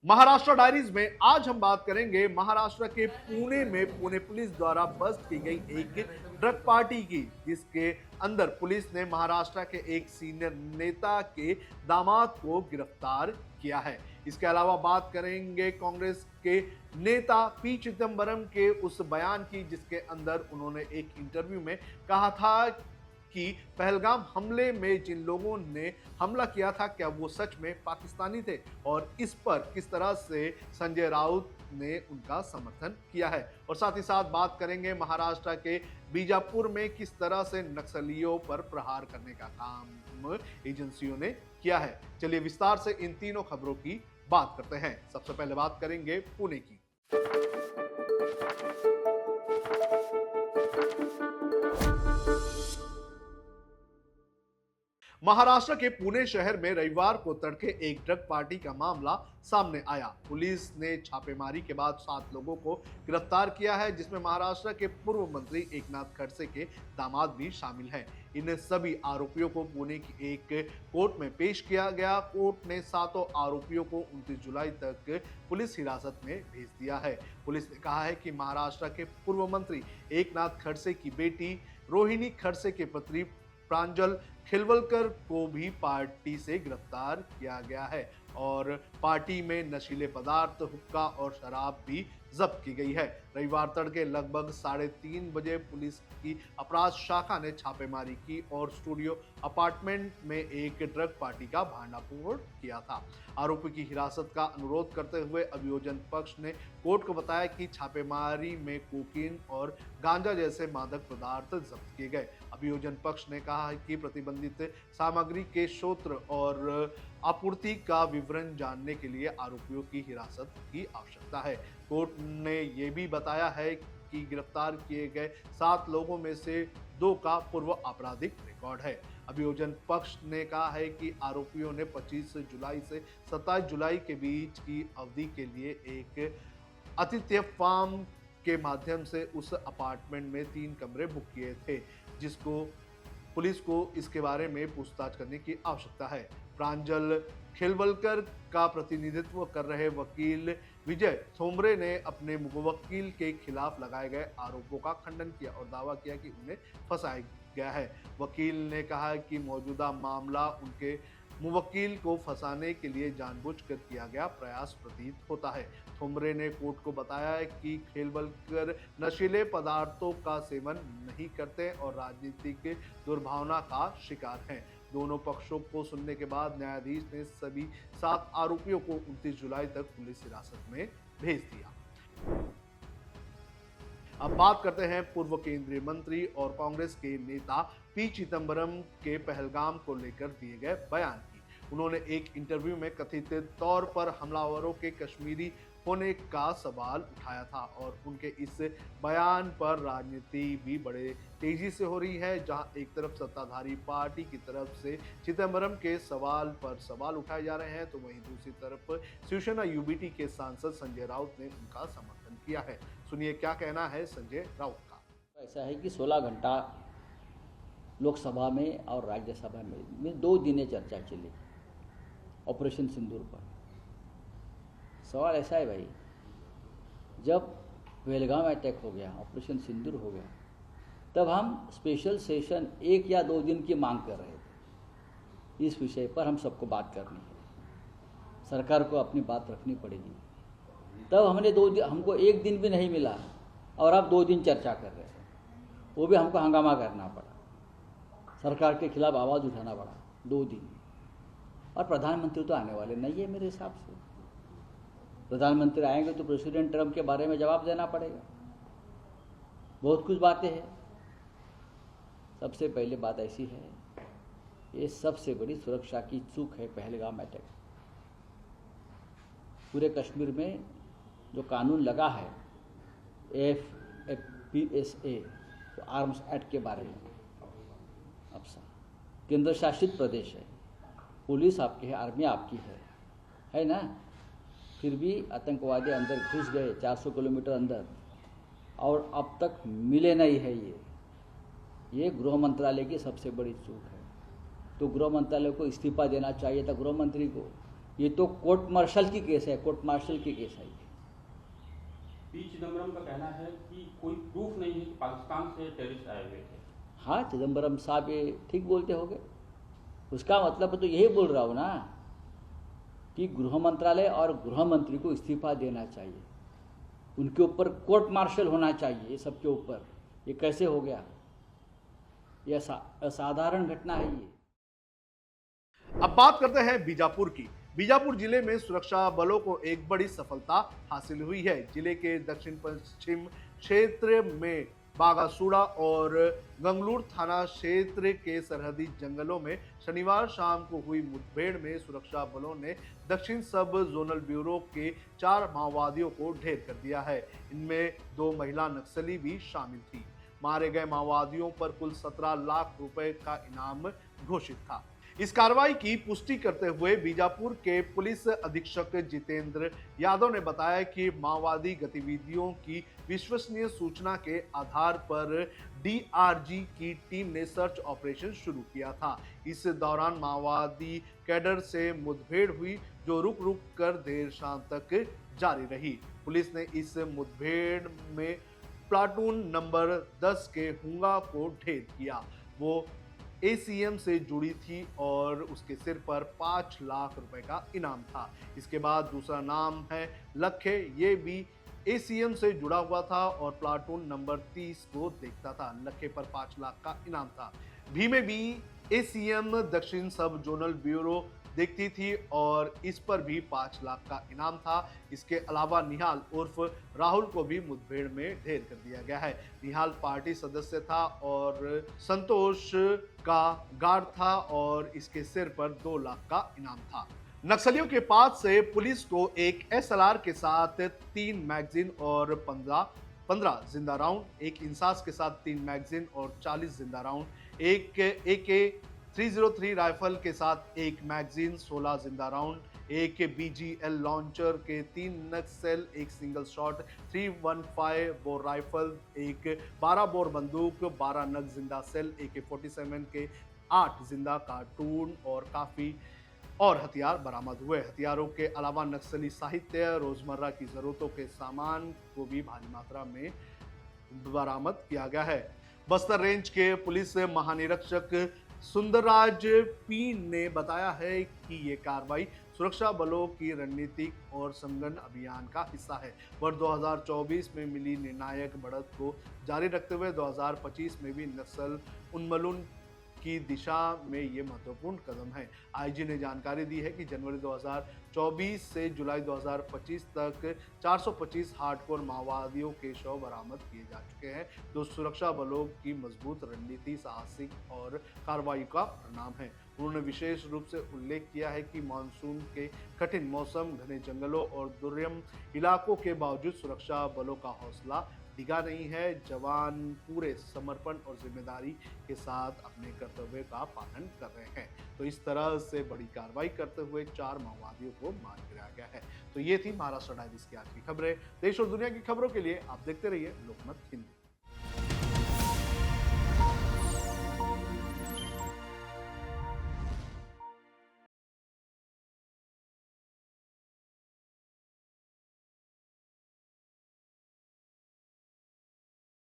Maharashtra diaries में आज हम बात करेंगे महाराष्ट्र के पुणे में पुणे पुलिस द्वारा बस्ट की गई एक ड्रग पार्टी की, जिसके अंदर पुलिस ने महाराष्ट्र के एक सीनियर नेता के दामाद को गिरफ्तार किया है। इसके अलावा बात करेंगे कांग्रेस के नेता पी चिदम्बरम के उस बयान की, जिसके अंदर उन्होंने एक इंटरव्यू में कहा था कि पहलगाम हमले में जिन लोगों ने हमला किया था क्या वो सच में पाकिस्तानी थे, और इस पर किस तरह से संजय राउत ने उनका समर्थन किया है। और साथ ही साथ बात करेंगे महाराष्ट्र के बीजापुर में किस तरह से नक्सलियों पर प्रहार करने का काम एजेंसियों ने किया है। चलिए विस्तार से इन तीनों खबरों की बात करते हैं। सबसे पहले बात करेंगे पुणे की। महाराष्ट्र के पुणे शहर में रविवार को तड़के एक ड्रग पार्टी का मामला सामने आया। पुलिस ने छापेमारी के बाद 7 लोगों को गिरफ्तार किया है, जिसमें महाराष्ट्र के पूर्व मंत्री एकनाथ खड़से के दामाद भी शामिल हैं। इन सभी आरोपियों को पुणे की एक कोर्ट में पेश किया गया। कोर्ट ने 7 आरोपियों को 29 जुलाई तक पुलिस हिरासत में भेज दिया है। पुलिस ने कहा है कि महाराष्ट्र के पूर्व मंत्री एकनाथ खड़से की बेटी रोहिणी खड़से के पति प्रांजल खिलवलकर को भी पार्टी से गिरफ्तार किया गया है और पार्टी में नशीले पदार्थ, हुक्का और शराब भी जब्त की गई है। रविवार तड़के लगभग 3:30 बजे पुलिस की अपराध शाखा ने छापेमारी की और स्टूडियो अपार्टमेंट में एक ड्रग पार्टी का भांडाफोड़ किया था। आरोपी की हिरासत का अनुरोध करते हुए अभियोजन पक्ष ने कोर्ट को बताया कि छापेमारी में कोकीन और गांजा जैसे मादक पदार्थ जब्त किए गए। अभियोजन पक्ष ने कहा कि प्रतिबंधित सामग्री के स्रोत और आपूर्ति का विवरण जानने के लिए आरोपियों की हिरासत की आवश्यकता है। कोर्ट ने यह भी बताया है कि गिरफ्तार किए गए 7 लोगों में से 2 का पूर्व आपराधिक रिकॉर्ड है। अभियोजन पक्ष ने कहा है कि आरोपियों ने 25 जुलाई से 27 जुलाई के बीच की अवधि के लिए एक आतिथ्य फार्म के माध्यम से उस अपार्टमेंट में 3 कमरे बुक किए थे, जिसको पुलिस को इसके बारे में पूछताछ करने की आवश्यकता है। प्रांजल खिलवलकर का प्रतिनिधित्व कर रहे वकील विजय थोमरे ने अपने मुवक्किल के खिलाफ लगाए गए आरोपों का खंडन किया और दावा किया कि उन्हें फंसाया गया है। वकील ने कहा कि मौजूदा मामला उनके मुवक्किल को फंसाने के लिए जानबूझकर किया गया प्रयास प्रतीत होता है। थोमरे ने कोर्ट को बताया कि खिलवलकर नशीले पदार्थों का सेवन नहीं करते और राजनीतिक दुर्भावना का शिकार हैं। दोनों पक्षों को सुनने के बाद न्यायाधीश ने सभी 7 आरोपियों को 29 जुलाई तक पुलिस हिरासत में भेज दिया। अब बात करते हैं पूर्व केंद्रीय मंत्री और कांग्रेस के नेता पी चिदम्बरम के पहलगाम को लेकर दिए गए बयान की। उन्होंने एक इंटरव्यू में कथित तौर पर हमलावरों के कश्मीरी होने का सवाल उठाया था और उनके इस बयान पर राजनीति भी बड़े तेजी से हो रही है। जहां एक तरफ सत्ताधारी पार्टी की तरफ से चिदम्बरम के सवाल पर सवाल उठाए जा रहे हैं, तो वहीं दूसरी तरफ शिवसेना यूबीटी के सांसद संजय राउत ने उनका समर्थन किया है। सुनिए क्या कहना है संजय राउत का। ऐसा है कि 16 घंटा लोकसभा में और राज्यसभा में 2 दिने चर्चा चली ऑपरेशन सिंदूर पर। सवाल ऐसा है भाई, जब पहलगाम अटैक हो गया, ऑपरेशन सिंदूर हो गया, तब हम स्पेशल सेशन 1 या 2 दिन की मांग कर रहे थे। इस विषय पर हम सबको बात करनी है, सरकार को अपनी बात रखनी पड़ेगी। तब हमको 1 दिन भी नहीं मिला और अब 2 दिन चर्चा कर रहे हैं। वो भी हमको हंगामा करना पड़ा, सरकार के खिलाफ आवाज़ उठाना पड़ा 2 दिन। और प्रधानमंत्री तो आने वाले नहीं है मेरे हिसाब से। प्रधानमंत्री आएंगे तो प्रेसिडेंट ट्रंप के बारे में जवाब देना पड़ेगा। बहुत कुछ बातें हैं। सबसे पहले बात ऐसी है, ये सबसे बड़ी सुरक्षा की चूक है पहलगाम अटैक। पूरे कश्मीर में जो कानून लगा है AFPSA, तो आर्म्स एक्ट के बारे में, अब केंद्र शासित प्रदेश है, पुलिस आपकी है, आर्मी आपकी है ना। फिर भी आतंकवादी अंदर घुस गए 400 किलोमीटर अंदर और अब तक मिले नहीं है। ये गृह मंत्रालय की सबसे बड़ी चूक है। तो गृह मंत्रालय को इस्तीफा देना चाहिए था गृह मंत्री को। ये तो कोर्ट मार्शल की केस है, कोर्ट मार्शल की केस है ये। पी चिदम्बरम का कहना है कि कोई प्रूफ नहीं है कि पाकिस्तान से टेररिस्ट आए हुए थे। हाँ, चिदम्बरम साहब ये ठीक बोलते होंगे। उसका मतलब तो यही बोल रहा हूँ ना कि गृह मंत्रालय और गृह मंत्री को इस्तीफा देना चाहिए, उनके ऊपर कोर्ट मार्शल होना चाहिए ये सबके ऊपर। ये कैसे हो गया? ये असाधारण घटना है ये। अब बात करते हैं बीजापुर की। बीजापुर जिले में सुरक्षा बलों को एक बड़ी सफलता हासिल हुई है। जिले के दक्षिण पश्चिम क्षेत्र में बागासूड़ा और गंगलूर थाना क्षेत्र के सरहदी जंगलों में शनिवार शाम को हुई मुठभेड़ में सुरक्षा बलों ने दक्षिण सब जोनल ब्यूरो के 4 माओवादियों को ढेर कर दिया है। इनमें 2 महिला नक्सली भी शामिल थी। मारे गए माओवादियों पर कुल 17 लाख रुपए का इनाम घोषित था। इस कार्रवाई की पुष्टि करते हुए बीजापुर के पुलिस अधीक्षक जितेंद्र यादव ने बताया कि माओवादी गतिविधियों की विश्वसनीय सूचना के आधार पर डीआरजी की टीम ने सर्च ऑपरेशन शुरू किया था। इस दौरान माओवादी कैडर से मुठभेड़ हुई, जो रुक रुक कर देर शाम तक जारी रही। पुलिस ने इस मुठभेड़ में प्लाटून नंबर 10 के हुंगा को ढेर किया। वो एसीएम से जुड़ी थी और उसके सिर पर 5 लाख रुपए का इनाम था। इसके बाद दूसरा नाम है लखे, ये भी एसीएम से जुड़ा हुआ था और प्लाटून नंबर 30 को देखता था। लखे पर 5 लाख का इनाम था। भीमे भी एसीएम दक्षिण सब जोनल ब्यूरो देखती थी और इस पर भी 5 लाख का इनाम था। इसके अलावा निहाल उर्फ राहुल को भी मुठभेड़ में ढेर कर दिया गया है। निहाल पार्टी सदस्य था और संतोष का गार्ड था और इसके सिर पर 2 लाख का इनाम था। नक्सलियों के पास से पुलिस को एक एसएलआर के साथ 3 मैगजीन और 15 जिंदा राउंड, एक इंसास के साथ 3 मैगजीन और 40 जिंदा राउंड, एक AK-303 राइफल के साथ 1 मैगजीन, 16 जिंदा राउंड, एक BGL लॉन्चर के 3 नक्सल, एक सिंगल शॉट 315 बोर राइफल, एक 12 बोर बंदूक, 12 नग जिंदा सेल, AK-47 के 8 जिंदा कारतूस और काफी और हथियार बरामद हुए। हथियारों के अलावा नक्सली साहित्य, रोजमर्रा की जरूरतों के सामान को भी भारी मात्रा में बरामद किया गया है। बस्तर रेंज के पुलिस महानिरीक्षक सुंदरराज पी ने बताया है कि ये कार्रवाई सुरक्षा बलों की रणनीतिक और समगन अभियान का हिस्सा है। वर्ष 2024 में मिली निर्णायक बढ़त को जारी रखते हुए 2025 में भी नक्सल उन्मूलन की दिशा में ये महत्वपूर्ण कदम है। आईजी ने जानकारी दी है कि जनवरी 2024 से जुलाई 2025 तक 425 हार्डकोर माओवादियों के शव बरामद किए जा चुके हैं, जो सुरक्षा बलों की मजबूत रणनीति, साहसिक और कार्रवाई का परिणाम है। उन्होंने विशेष रूप से उल्लेख किया है कि मानसून के कठिन मौसम, घने जंगलों और दुर्गम इलाकों के बावजूद सुरक्षा बलों का हौसला डिगा नहीं है। जवान पूरे समर्पण और जिम्मेदारी के साथ अपने कर्तव्य का पालन कर रहे हैं। तो इस तरह से बड़ी कार्रवाई करते हुए 4 माओवादियों को मार गिराया गया है। तो ये थी महाराष्ट्र डायरीज की आज की खबरें। देश और दुनिया की खबरों के लिए आप देखते रहिए लोकमत हिंदी।